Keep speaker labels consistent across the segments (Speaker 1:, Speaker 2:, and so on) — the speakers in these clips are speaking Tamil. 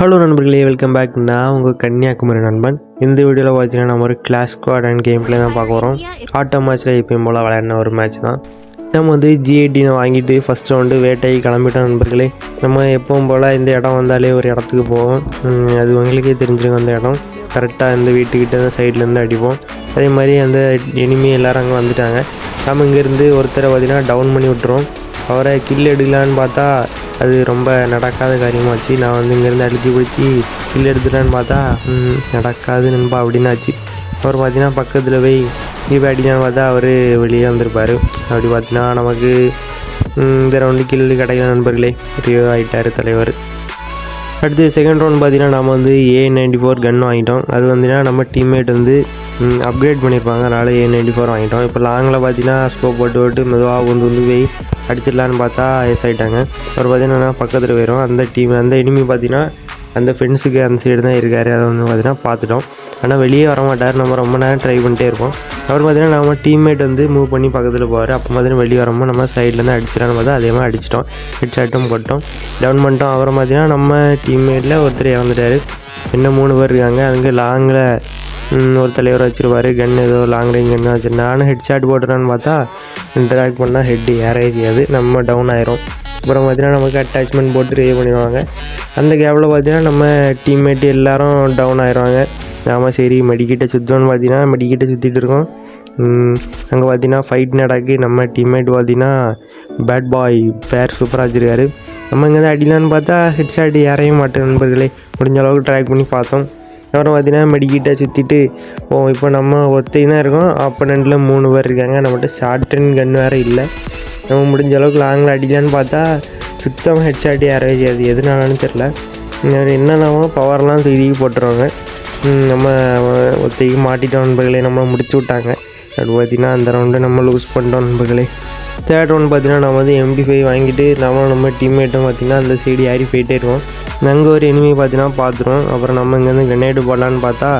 Speaker 1: ஹலோ நண்பர்களே, வெல்கம் பேக். நான் உங்கள் கன்னியாகுமரி நண்பன். இந்த வீடியோவில் பார்த்தீங்கன்னா நம்ம ஒரு clash squad and game play தான் பார்க்க போகிறோம். ஆட்டோ மேட்ச்சில் எப்பயும் போல் விளையாடின ஒரு மேட்ச் தான். நம்ம வந்து ஜிஐடினை வாங்கிட்டு ஃபஸ்ட் ரவுண்டு வேட்டைக்கு கிளம்பிட்டோம் நண்பர்களே. நம்ம எப்பவும் போல் இந்த இடம் வந்தாலே ஒரு இடத்துக்கு போவோம். அது உங்களுக்கே தெரிஞ்சிருக்கும். அந்த இடம் கரெக்டாக இந்த வீட்டுக்கிட்ட அந்த சைட்லேருந்து அடிப்போம். அதே மாதிரி அந்த எனிமி எல்லோரும் அங்கே வந்துட்டாங்க. நம்ம இங்கேருந்து ஒருத்தரை பார்த்திங்கன்னா டவுன் பண்ணி விட்டுருவோம். அவரை கில் எடுக்கலான்னு பார்த்தா அது ரொம்ப நடக்காத காரியமாச்சு. நான் வந்து இங்கேருந்து அடித்து பிடிச்சி கில் எடுத்துட்டான்னு பார்த்தா நடக்காது நண்பா அப்படின்னாச்சு. அவர் பார்த்தீங்கன்னா பக்கத்தில் போய் இப்போ அடிக்கலான்னு பார்த்தா அவர் வெளியே வந்திருப்பார். அப்படி பார்த்தீங்கன்னா நமக்கு இந்த ரவுண்டு கில் கிடைக்கல நண்பர்களே. ரியோ ஆகிட்டார் தலைவர். அடுத்து செகண்ட் ரவுண்ட் பார்த்தீங்கன்னா நம்ம வந்து A94 கன் வாங்கிட்டோம். அது வந்துன்னா நம்ம டீம்மேட் வந்து அப்கிரேட் பண்ணியிருப்பாங்க, அதனால் A94 வாங்கிட்டோம். இப்போ லாங்கில் பார்த்தீங்கன்னா ஸ்கோப் போட்டு மெதுவாக வந்து போய் அடிச்சிடலான்னு பார்த்தா எஸ் ஆகிட்டாங்க. அவர் பார்த்தீங்கன்னா பக்கத்தில் போயிடும். அந்த எனிமி பார்த்தீங்கன்னா அந்த ஃப்ரெண்ட்ஸுக்கு அந்த சைடு தான் இருக்கார். அதை வந்து பார்த்தீங்கன்னா பார்த்துட்டோம். ஆனால் வெளியே வர மாட்டார். நம்ம ரொம்ப நேரம் ட்ரை பண்ணிட்டே இருப்போம். அவர் பார்த்தீங்கன்னா நம்ம டீம்மேட் வந்து மூவ் பண்ணி பக்கத்தில் போவார். அப்போ பார்த்தீங்கன்னா வெளியே வரும்போது நம்ம சைட்லேருந்து அடிச்சிடலான்னு பார்த்தா அதே மாதிரி அடிச்சிட்டோம். ஹெட் ஷாட்டும் போட்டோம், டவுன் பண்ணிட்டோம். அப்புறம் பார்த்தீங்கன்னா நம்ம டீம்மேட்டில் ஒருத்தர் இறந்துட்டார். இன்னும் 3 பேர் இருக்காங்க. அதுங்க லாங்கில் ஒரு தலைவர் வச்சுருவார். கன் ஏதோ லாங் ரேஞ்ச் கன்று வச்சு நானும் ஹெட் ஷாட் போட்டுறான்னு பார்த்தா இன்டராக்ட் பண்ணால் ஹெட்டு ஏறவே செய்யாது, நம்ம டவுன் ஆயிரும். அப்புறம் பார்த்தீங்கன்னா நமக்கு அட்டாச்மெண்ட் போட்டு ரே பண்ணிடுவாங்க. அந்த கேப்பில் பார்த்தீங்கன்னா நம்ம டீம்மேட்டு எல்லோரும் டவுன் ஆயிடுவாங்க. நாம் சரி மெடிக்கிட்ட சுற்றோன்னு பார்த்தீங்கன்னா மெடிக்கிட்ட சுற்றிட்டு இருக்கோம். அங்கே பார்த்தீங்கன்னா ஃபைட் நடக்கு. நம்ம டீம்மேட் பார்த்தீங்கன்னா பேட் பாய் பேர் சூப்பராக வச்சுருக்காரு. நம்ம இங்கே தான் அடிலான்னு பார்த்தா ஹெட் ஷாட் ஏறைய மாட்டோம் நண்பர்களே. முடிஞ்ச அளவுக்கு ட்ராக் பண்ணி பார்த்தோம். அப்புறம் பார்த்தீங்கன்னா மெடிக்கிட்ட சுற்றிட்டு இப்போ நம்ம ஒத்தையும் தான் இருக்கோம். அப்போனண்டில் 3 பேர் இருக்காங்க. நம்மகிட்ட ஷார்ட் அண்ட் கன் வேறு இல்லை. நம்ம முடிஞ்ச அளவுக்கு லாங்கில் அடிக்கலான்னு பார்த்தா சுத்தமாக ஹெட் ஷாட் ஏறவே செய்யாது. எதுனாலன்னு தெரில. என்னென்னவோ பவர்லாம் தூக்கி போட்டுருவாங்க. நம்ம ஒத்தைக்கு மாட்டிட்டோம் நண்பர்களே. நம்மளை முடிச்சு விட்டாங்க. அப்படி பார்த்தீங்கன்னா அந்த ரவுண்டு நம்ம லூஸ் பண்ணிட்டோம் நண்பர்களே. தேர்ட் ரவுண்ட் பார்த்தீங்கன்னா நம்ம வந்து MP5 வாங்கிட்டு நம்ம டீம்மேட்டும் பார்த்தீங்கன்னா அந்த சைடு ஏறி போயிட்டே இருக்கோம். அங்கே ஒரு எனிமி பார்த்தீங்கன்னா பார்த்துருவோம். அப்புறம் நம்ம இங்கேருந்து கிரனேடு போடலான்னு பார்த்தா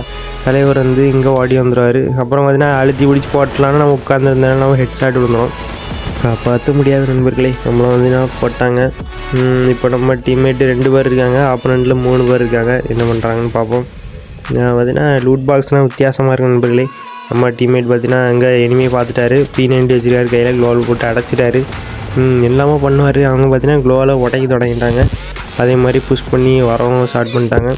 Speaker 1: தலைவர் வந்து இங்கே ஓடி வந்துடுவார். அப்புறம் பார்த்தீங்கன்னா அழுத்தி பிடிச்சி போட்டலான்னு நம்ம உட்காந்துருந்தாலும் நம்ம ஹெட் ஷாட் விழுந்துடும். காப்பாற்ற முடியாத நண்பர்களே. நம்மளை வந்து போட்டாங்க. இப்போ நம்ம டீம்மேட்டு 2 பேர் இருக்காங்க. ஆப்போனண்ட்டில் 3 பேர் இருக்காங்க. என்ன பண்ணுறாங்கன்னு பார்ப்போம். பார்த்தீங்கன்னா லூட் பாக்ஸ்லாம் வித்தியாசமாக இருக்குது நண்பர்களே. நம்ம டீம்மேட் பார்த்தீங்கன்னா அங்கே எனிமையை பார்த்துட்டாரு. P90 வச்சுருக்காரு. கையில் க்ளோவில் போட்டு அடைச்சிட்டாரு. எல்லாமே பண்ணுவார். அவங்க பார்த்தீங்கன்னா க்ளோவில் உடைக்க தொடங்கிட்டாங்க. அதே மாதிரி புஷ் பண்ணி வரவும் ஸ்டார்ட் பண்ணிட்டாங்க.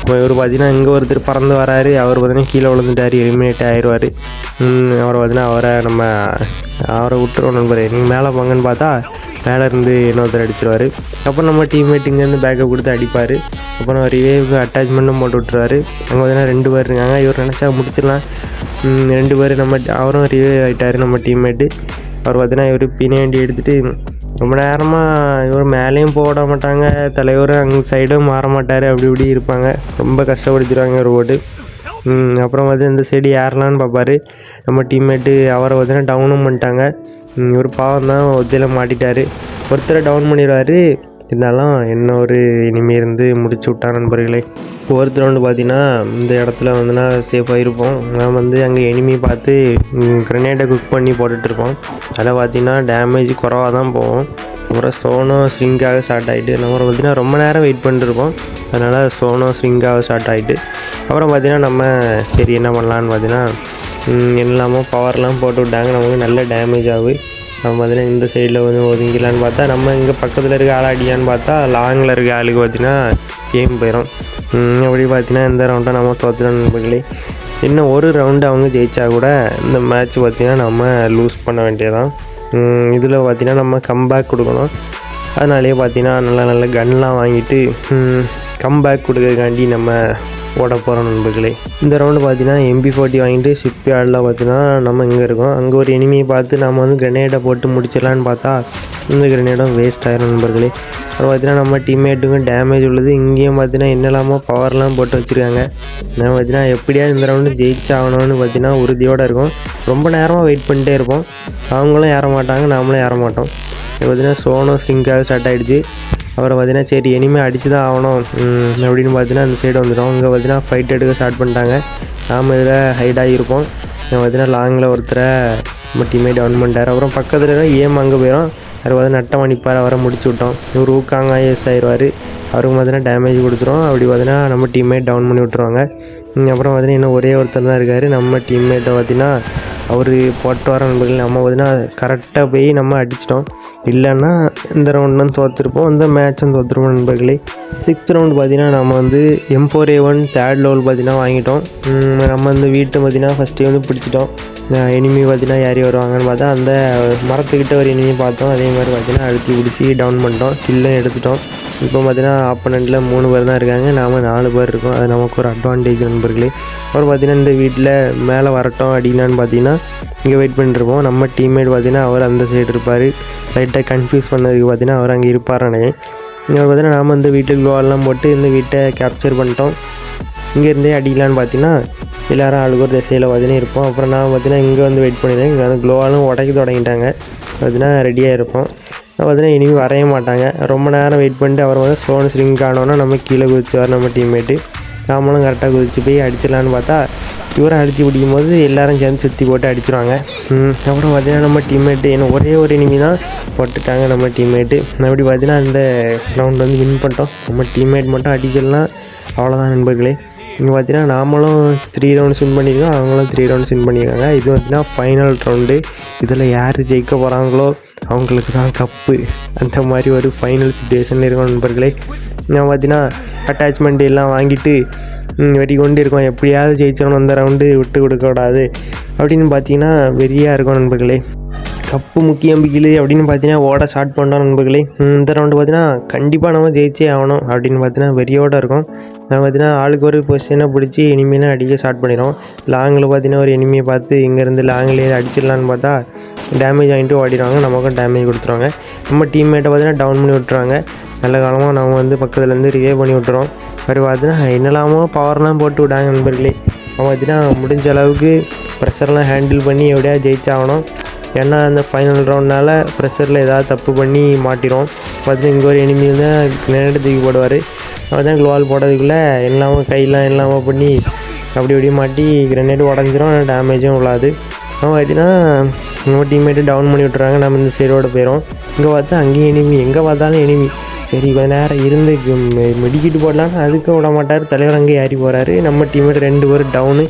Speaker 1: இப்போ இவர் பார்த்தீங்கன்னா இங்கே ஒருத்தர் பறந்து வராரு. அவர் பார்த்தீங்கன்னா கீழே விழுந்துட்டார். எலிமினேட் ஆயிடுவார். அவரை பார்த்தீங்கன்னா அவரை விட்டுருவோம் நண்பர். நீங்கள் மேலே போங்கன்னு பார்த்தா மேலே இருந்து இன்னொருத்தர் அடிச்சிருவார். அப்புறம் நம்ம டீம்மேட் இங்கேருந்து பேக்கப் கொடுத்து அடிப்பார். அப்புறம் ரிவேவுக்கு அட்டாச்மெண்ட்டும் போட்டு விட்டுருவார். அங்கே பார்த்தீங்கன்னா 2 பேர் இருக்காங்க. இவர் நினச்சா முடிச்சிடலாம். 2 பேர் அவரும் ரிவேவ் ஆகிட்டார் நம்ம டீம்மேட்டு. அவர் பார்த்தீங்கன்னா இவர் P90 எடுத்துகிட்டு ரொம்ப நேரமாக இவர் மேலேயும் போட மாட்டாங்க. தலைவர் அங்கே சைடும் மாற மாட்டார். அப்படி இப்படி இருப்பாங்க. ரொம்ப கஷ்டப்படுத்திடுவாங்க ஒரு போட்டு. அப்புறம் இந்த சைடு ஏறலான்னு பார்ப்பார். நம்ம டீம்மேட்டு அவரை பார்த்தீங்கன்னா டவுனும் பண்ணிட்டாங்க. இவர் பாவம் தான் ஒத்தையில் மாட்டிட்டார். ஒருத்தரை டவுன் பண்ணிடுவார். இருந்தாலும் என்ன ஒரு இனிமே இருந்து முடிச்சு விட்டான் நண்பர்களே. ஒருத்தர் வந்து பார்த்தீங்கன்னா இந்த இடத்துல வந்துன்னா சேஃபாக இருப்போம். நான் அங்கே எனிமி பார்த்து கிரனேட்டை குக் பண்ணி போட்டுட்ருப்போம். அதில் பார்த்தீங்கன்னா டேமேஜ் குறவாக தான் போவோம். அப்புறம் சோனோ ஸ்விங்காக ஸ்டார்ட் ஆகிட்டு நம்ம பார்த்தீங்கன்னா ரொம்ப நேரம் வெயிட் பண்ணிட்டுருப்போம். அதனால் சோனோ ஸ்விங்காக ஸ்டார்ட் ஆகிட்டு அப்புறம் பார்த்தீங்கன்னா நம்ம சரி என்ன பண்ணலான்னு பார்த்தீங்கன்னா எல்லாமோ பவர்லாம் போட்டு விட்டாங்க. நமக்கு நல்ல டேமேஜ் ஆகுது. நம்ம பார்த்தீங்கன்னா இந்த சைடில் ஒதுங்கிடலான்னு பார்த்தா நம்ம இங்கே பக்கத்தில் இருக்க ஆள் அடியான்னு பார்த்தா லாங்கில் இருக்க ஆளுக்கு பார்த்தீங்கன்னா கேம் போயிடும். அப்படி பார்த்தீங்கன்னா இந்த ரவுண்டை நம்ம தோற்றுட்டோம் நண்பர்களே. இன்னும் ஒரு ரவுண்டு அவங்க ஜெயித்தா கூட இந்த மேட்ச் பார்த்திங்கன்னா நம்ம லூஸ் பண்ண வேண்டியதான். இதில் பார்த்திங்கன்னா நம்ம கம்பேக் கொடுக்கணும். அதனாலேயே பார்த்திங்கன்னா நல்ல கன்லாம் வாங்கிட்டு கம்பேக் கொடுக்கறதுக்காண்டி நம்ம ஓட போகிறோம் நண்பர்களே. இந்த ரவுண்டு பார்த்தீங்கன்னா MP40 வாங்கிட்டு ஷிப் யார்டில் பார்த்தீங்கன்னா நம்ம இங்கே இருக்கோம். அங்கே ஒரு எனிமியை பார்த்து நம்ம கிரனேடை போட்டு முடிச்சிடலான்னு பார்த்தா இந்த கிரனேடும் வேஸ்ட் ஆகிரும் நண்பர்களே. அப்புறம் பார்த்தீங்கன்னா நம்ம டீம்மேட்டுக்கும் டேமேஜ் உள்ளது. இங்கேயும் பார்த்தீங்கன்னா என்னெல்லாமோ பவர்லாம் போட்டு வச்சுருக்காங்க. நான் பார்த்தீங்கன்னா எப்படியாவது இந்த ரவுண்டு ஜெயிச்சாகணும்னு பார்த்தீங்கன்னா உறுதியோடு இருக்கும். ரொம்ப நேரமாக வெயிட் பண்ணிட்டே இருப்போம். அவங்களும் ஏற மாட்டாங்க, நாமளும் ஏற மாட்டோம். இப்போ பார்த்தீங்கன்னா சோனோ ஸ்விங்காக ஸ்டார்ட் ஆகிடுச்சு. அப்புறம் பார்த்தீங்கன்னா சரி இனிமேல் அடித்து தான் ஆகணும் அப்படின்னு பார்த்தீங்கன்னா அந்த சைடு வந்துடும். இங்கே பார்த்தீங்கன்னா ஃபைட் எடுக்க ஸ்டார்ட் பண்ணிட்டாங்க. நாம் இதில் ஹைடாகி இருப்போம். பார்த்தீங்கன்னா லாங்கில் ஒருத்தரை நம்ம டீம்மேட் டவுன் பண்ணிட்டார். அப்புறம் பக்கத்தில் ஏம் அங்கே போயிடும். அவர் வந்து நட்டம் அடிப்பார், அவரை முடிச்சு விட்டோம். இவர் ஊக்காங்க எஸ் ஆயிடுவார், அவருக்கு பார்த்தீங்கன்னா டேமேஜ் கொடுத்துரும். அப்படி பார்த்தீங்கன்னா நம்ம டீம்மேட் டவுன் பண்ணி விட்ருவாங்க. அப்புறம் பார்த்தீங்கன்னா இன்னும் ஒரே ஒருத்தர் தான் இருக்கார். நம்ம டீம்மேட்டை பார்த்தீங்கன்னா அவர் போட்டு வர நண்பர்கள் நம்ம பார்த்தீங்கன்னா கரெக்டாக போய் நம்ம அடிச்சிட்டோம். இல்லைன்னா இந்த ரவுண்ட்லாம் தோற்றுருப்போம், இந்த மேட்சும் தோற்றுருப்போம் நண்பர்களே. 6th ரவுண்டு பார்த்தீங்கன்னா நம்ம வந்து M4A1 தேர்ட் லெவல் பார்த்தீங்கன்னா வாங்கிட்டோம். நம்ம வந்து வீட்டை பார்த்தீங்கன்னா ஃபஸ்ட்டே வந்து பிடிச்சிட்டோம். எனிமி பார்த்தீங்கன்னா யாரி வருவாங்கன்னு பார்த்தா அந்த மரத்துக்கிட்ட ஒரு எனிமி பார்த்தோம். அதே மாதிரி பார்த்தீங்கன்னா அடித்து பிடிச்சி டவுன் பண்ணிட்டோம், கில்லும் எடுத்துட்டோம். இப்போ பார்த்தீங்கன்னா ஆப்போனண்ட்டில் 3 பேர் தான் இருக்காங்க, நாம் 4 பேர் இருக்கோம். அது நமக்கு ஒரு அட்வான்டேஜ் நண்பர்களே. அப்புறம் பார்த்தீங்கன்னா இந்த வீட்டில் மேலே வரட்டும் அடிக்கலான்னு பார்த்தீங்கன்னா இங்கே வெயிட் பண்ணிட்டுருப்போம். நம்ம டீம்மேட் பார்த்தீங்கன்னா அவர் அந்த சைடு இருப்பார். லைட்டாக கன்ஃபியூஸ் பண்ணதுக்கு பார்த்தீங்கன்னா அவர் அங்கே இருப்பார் நினைக்கிறேன். இங்கே பார்த்தீங்கன்னா நாம் இந்த வீட்டுக்கு க்ளோவெல்லாம் போட்டு இந்த வீட்டை கேப்சர் பண்ணிட்டோம். இங்கேருந்தே அடிக்கலான்னு பார்த்தீங்கன்னா எல்லோரும் ஆளுக்கு ஒரு திசையில் பார்த்தீங்கன்னா இருப்போம். அப்புறம் நான் பார்த்தீங்கன்னா இங்கே வந்து வெயிட் பண்ணிடுறேன். இங்கே வந்து க்ளோவாலும் உடைக்க தொடங்கிட்டாங்க, பார்த்தீங்கன்னா ரெடியாக இருப்போம். பார்த்தீங்கன்னா இனிமேல் வரைய மாட்டாங்க. ரொம்ப நேரம் வெயிட் பண்ணிட்டு அவர் வந்து சோன் ஸ்ரிங்க் ஆனோன்னா நம்ம கீழே குதிச்சுவார் நம்ம டீம்மேட்டு. நாமளும் கரெக்டாக குதிச்சு போய் அடிச்சிடலான்னு பார்த்தா இவரை அடித்து பிடிக்கும் போது எல்லோரும் சேர்ந்து சுற்றி போட்டு அடிச்சிடுவாங்க. அப்புறம் பார்த்தீங்கன்னா நம்ம டீம்மேட்டு என்ன ஒரே ஒரு இனிமி தான் போட்டுட்டாங்க நம்ம டீம்மேட்டு. அப்படி பார்த்தீங்கன்னா அந்த ரவுண்ட் வந்து வின் பண்ணிட்டோம். நம்ம டீம்மேட் மட்டும் அடிக்கலாம், அவ்வளோதான் நண்பர்களே. இங்கே பார்த்தீங்கன்னா நாமளும் 3 ரவுண்ட்ஸ் வின் பண்ணியிருக்கோம், அவங்களும் 3 ரவுண்ட்ஸ் வின் பண்ணியிருக்காங்க. இது பார்த்தீங்கன்னா ஃபைனல் ரவுண்டு. இதில் யார் ஜெயிக்க போகிறாங்களோ அவங்களுக்கு தான் கப்பு, அந்த மாதிரி ஒரு ஃபைனல் சிச்சுவேஷனில் இருக்கும் நண்பர்களே. நான் பார்த்தீங்கன்னா அட்டாச்மெண்ட் எல்லாம் வாங்கிட்டு வெடி கொண்டு இருக்கோம், எப்படியாவது ஜெயிச்சிடணும், அந்த ரவுண்டு விட்டு கொடுக்கக்கூடாது அப்படின்னு பார்த்தீங்கன்னா வெறியாக இருக்கும் நண்பர்களே. கப்பு முக்கியம் பிகிலு அப்படின்னு பார்த்தீங்கன்னா ஓட ஸ்டார்ட் பண்ணோம் நண்பர்களே. இந்த ரவுண்டு பார்த்தீங்கன்னா கண்டிப்பாக நம்ம ஜெயிச்சே ஆகணும் அப்படின்னு பார்த்தீங்கன்னா வெறியோடு இருக்கும். நான் பார்த்தீங்கன்னா ஆளுக்கு ஒரு பொசிஷனை பிடிச்சி இனிமேலாம் அடிக்க ஸ்டார்ட் பண்ணிடும். லாங்கில் பார்த்தீங்கன்னா ஒரு எனிமியை பார்த்து இங்கேருந்து லாங்கிலேயே அடிச்சிடலான்னு பார்த்தா டேமேஜ் ஆகிட்டு ஓடிடுவாங்க, நமக்கும் டேமேஜ் கொடுத்துருவாங்க. நம்ம டீம்மேட்டை பார்த்தீங்கன்னா டவுன் பண்ணி விட்டுருவாங்க. நல்ல காலமாக நம்ம வந்து பக்கத்துலேருந்து ரிவே பண்ணி விட்டுறோம். அது பார்த்தீங்கன்னா என்னெல்லாமோ பவர்லாம் போட்டு விட்டாங்க நண்பர்களே. அவன் பார்த்தீங்கன்னா முடிஞ்ச அளவுக்கு ப்ரெஷர்லாம் ஹேண்டில் பண்ணி எப்படியா ஜெயிச்சாகணும். ஏன்னா அந்த ஃபைனல் ரவுண்ட்னால ப்ரெஷரில் ஏதாவது தப்பு பண்ணி மாட்டிடும். பார்த்தீங்கன்னா இங்கே ஒரு எனிமி தான் கிரனேட் தூக்கி போடுவார். அவன் தான் க்ளோவால் போடுறதுக்குள்ளே எல்லாமே கையெல்லாம் எல்லாமே பண்ணி அப்படி இப்படி மாட்டி கிரனேட் உடஞ்சிரும், டேமேஜும் விழாது. அவன் பார்த்தீங்கன்னா நம்ம டீம்மேட்டு டவுன் பண்ணி விட்டுறாங்க. நம்ம இந்த சைடோடு போயிடும். இங்கே பார்த்தா அங்கேயும் எனிமி, எங்கே பார்த்தாலும் எனிமி. சரி கொஞ்சம் நேரம் இருந்து மெடிக்கிட்டு போடலான்னு அதுக்கும் விட மாட்டார். தலைவர் அங்கே ஏறி போகிறாரு. நம்ம டீம்மேட் 2 பேர் டவுனு.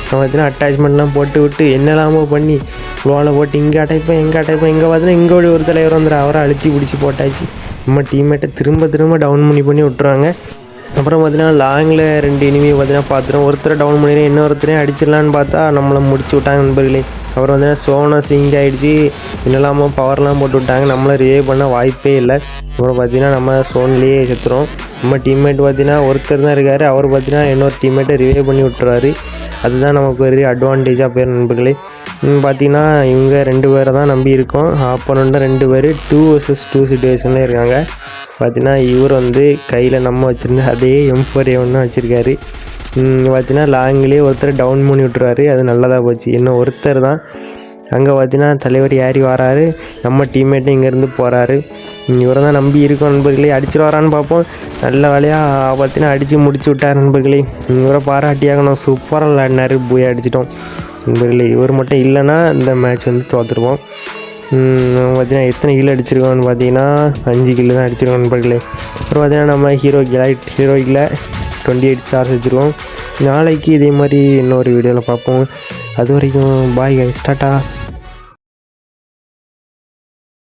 Speaker 1: அவன் பார்த்தீங்கன்னா அட்டாச்மெண்ட்லாம் போட்டு விட்டு என்னெல்லாமோ பண்ணி க்ளோவில் போட்டு இங்கே அடைப்பேன் இங்கே பார்த்தீங்கன்னா இங்கே ஒரு தலைவர் வந்துடும், அவரை அழுத்தி பிடிச்சி போட்டாச்சு. நம்ம டீம்மேட்டை திரும்ப டவுன் பண்ணி விட்டுருவாங்க. அப்புறம் பார்த்தீங்கன்னா லாங்கில் 2 எனிமியை பார்த்தீங்கன்னா பார்த்துரும். ஒருத்தரை டவுன் பண்ணிடுறேன், இன்னொருத்தரையும் அடிச்சிடலான்னு பார்த்தா நம்மளை முடிச்சு விட்டாங்க நண்பர்களே. அப்புறம் பார்த்தீங்கன்னா சோனா ஸ்விங் ஆகிடுச்சு, இன்னலாமல் பவர்லாம் போட்டு விட்டாங்க, நம்மளை ரிவே பண்ண வாய்ப்பே இல்லை. அப்புறம் பார்த்தீங்கன்னா நம்ம சோன்லேயே செத்துறோம். நம்ம டீம்மேட் பார்த்தீங்கன்னா ஒருத்தர் தான் இருக்கார், அவர் பார்த்தீங்கன்னா இன்னொரு டீம்மேட்டை ரிவே பண்ணி விட்டுருவாரு. அதுதான் நமக்கு ஒரு அட்வான்டேஜாக போயிடும் நண்பர்களே. பார்த்தீங்கன்னா இவங்க 2 பேரை தான் நம்பி இருக்கோம். ஆப்போனண்ட்டாக 2 பேர் 2 vs 2 சிச்சுவேஷனில் இருக்காங்க. பார்த்தீங்கன்னா இவர் வந்து கையில் நம்ம வச்சுருந்த அதே M4A1 வச்சுருக்காரு. பார்த்தீங்கன்னா லாங்கிலே ஒருத்தர் டவுன் பண்ணி விட்டுருவாரு, அது நல்லதாக போச்சு. இன்னும் ஒருத்தர் தான் அங்கே பார்த்தீங்கன்னா தலைவர் ஏறி வராரு, நம்ம டீம்மேட்டும் இங்கேருந்து போகிறாரு. இவரை தான் நம்பி இருக்கோம் நண்பர்களே. அடிச்சுட்டு வரான்னு பார்ப்போம், நல்ல வேலையாக பார்த்தீங்கன்னா அடித்து முடிச்சு விட்டார் நண்பர்களே. இவரை பாராட்டியாகணும், சூப்பராக விளையாடினார், போய் அடிச்சிட்டோம் நண்பர்களே. இவர் மட்டும் இல்லைன்னா இந்த மேட்ச் வந்து தோற்றுருவோம். பார்த்தீங்கன்னா எத்தனை கிலோ அடிச்சிருக்கோம்னு பார்த்தீங்கன்னா 5 கிலோ தான் அடிச்சிருக்கோம் நண்பர்களே. அப்புறம் பார்த்தீங்கன்னா நம்ம ஹீரோய்க்கில் 28 ஸ்டார்ஸ் வச்சுருக்கோம். நாளைக்கு இதே மாதிரி இன்னொரு வீடியோவில் பார்ப்போம். அது வரைக்கும் பாய் கைஸ், டாட்டா.